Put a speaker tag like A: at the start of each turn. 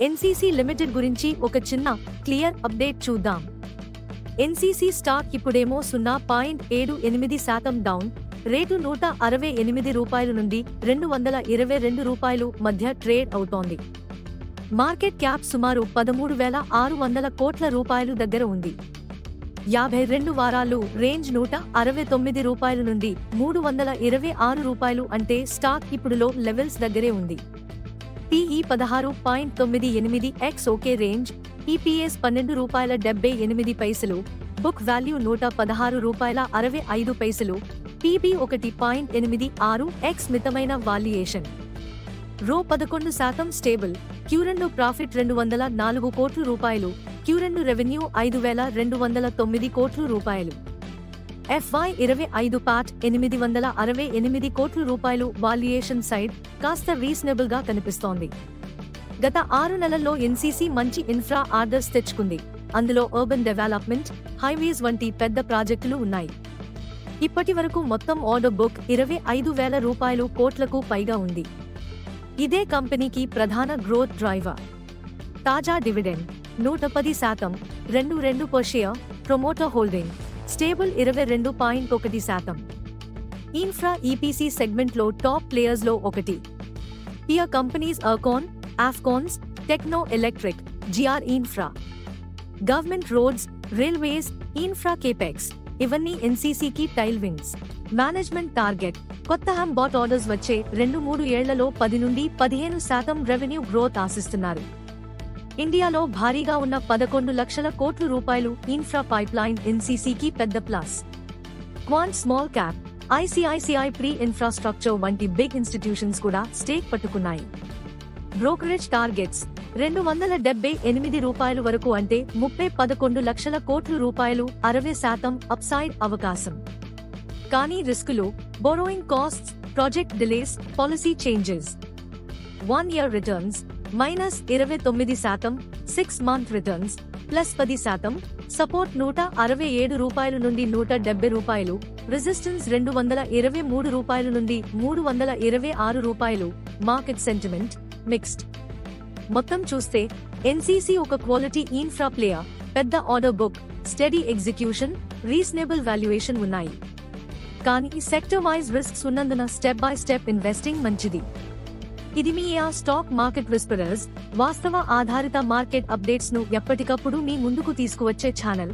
A: NCC limited గురించి ఒక చిన్న క్లియర్ అప్డేట్ చూద్దాం. ఎన్సీసీ స్టాక్ ఇప్పుడేమో 0.78% డౌన్, రేటు ₹168 నుండి ₹222 మధ్య ట్రేడ్ అవుతోంది. మార్కెట్ క్యాప్ సుమారు 13,600 కోట్ల రూపాయలు దగ్గర ఉంది. 52 వారాలు రేంజ్ ₹169 నుండి ₹326 అంటే స్టాక్ ఇప్పుడు లో లెవెల్స్ దగ్గరే ఉంది. PE 16.98x okay range, EPS ₹12.78, book value ₹116.65, PB 1.86x మితమైన వాల్యుయేషన్. రో 11% స్టేబుల్, Q2 ప్రాఫిట్ ₹204 కోట్లు, Q2 రెవెన్యూ ₹5,209 కోట్లు, FY25 పాట్ ₹868 కోట్లు. వాల్యుయేషన్ సైడ్ కాస్త రీజనబుల్ గా కనిపిస్తోంది. గత 6 నెలల్లో ఎన్సీసీ మంచి ఇన్ఫ్రా ఆర్డర్స్ తెచ్చుకుంది. అందులో అర్బన్ డెవలప్మెంట్, హైవేస్ వంటి పెద్ద ప్రాజెక్టులు ఉన్నాయి. ఇప్పటి వరకు మొత్తం ఆర్డర్ బుక్ ₹25,000 కోట్లకు పైగా ఉంది. ఇదే కంపెనీకి ప్రధాన గ్రోత్ డ్రైవర్. తాజా dividend 110%, 2 per share. Promoter holding stable 22.1%. Infra EPC segment లో టాప్ ప్లేయర్స్ లో ఒకటి. Peer companies Ircon, Afcons, Techno Electric, GR infra. Government roads, railways, infra capex ఇవన్నీ ఎన్సీసీకి టైల్ వింగ్స్. మేనేజ్మెంట్ టార్గెట్ కొత్త హమ్ బాట్ ఆర్డర్స్ వచ్చే 2-3 ఏళ్లలో 10 నుండి 15% రెవెన్యూ గ్రోత్ ఆశిస్తున్నారు. ఇండియాలో భారీగా ఉన్న 11 లక్షల కోట్ల రూపాయలు ఇన్ఫ్రా పైప్లైన్ ఎన్సీసీకి పెద్ద plus. Quant small cap, ICICI pre infrastructure వంటి బిగ్ ఇన్స్టిట్యూషన్స్ కూడా స్టేక్ పట్టుకున్నాయి. బ్రోకరేజ్ టార్గెట్స్ ₹278 వరకు అంటే 11 లక్షల కోట్ల రూపాయలు, 60% అప్సైడ్ అవకాశం. కానీ రిస్కులు, borrowing costs, project delays, policy changes. 1 year returns -29%, 6 month returns +10%, support ₹167 నుండి ₹170, రెసిస్టెన్స్ ₹223 నుండి ₹326. Market sentiment mixed. మొత్తం చూస్తే ఎన్సీసీ ఒక క్వాలిటీ ఇన్ఫ్రా ప్లేయర్, పెద్ద order book, steady execution, reasonable valuation ఉన్నాయి. కానీ సెక్టర్ వైజ్ రిస్క్స్ ఉన్నందున స్టెప్ బై స్టెప్ ఇన్వెస్టింగ్ మంచిది. ఇది మీ స్టాక్ మార్కెట్ విస్పరర్స్, వాస్తవ ఆధారిత మార్కెట్ అప్డేట్స్ ను ఎప్పటికప్పుడు మీ ముందుకు తీసుకువచ్చే ఛానల్.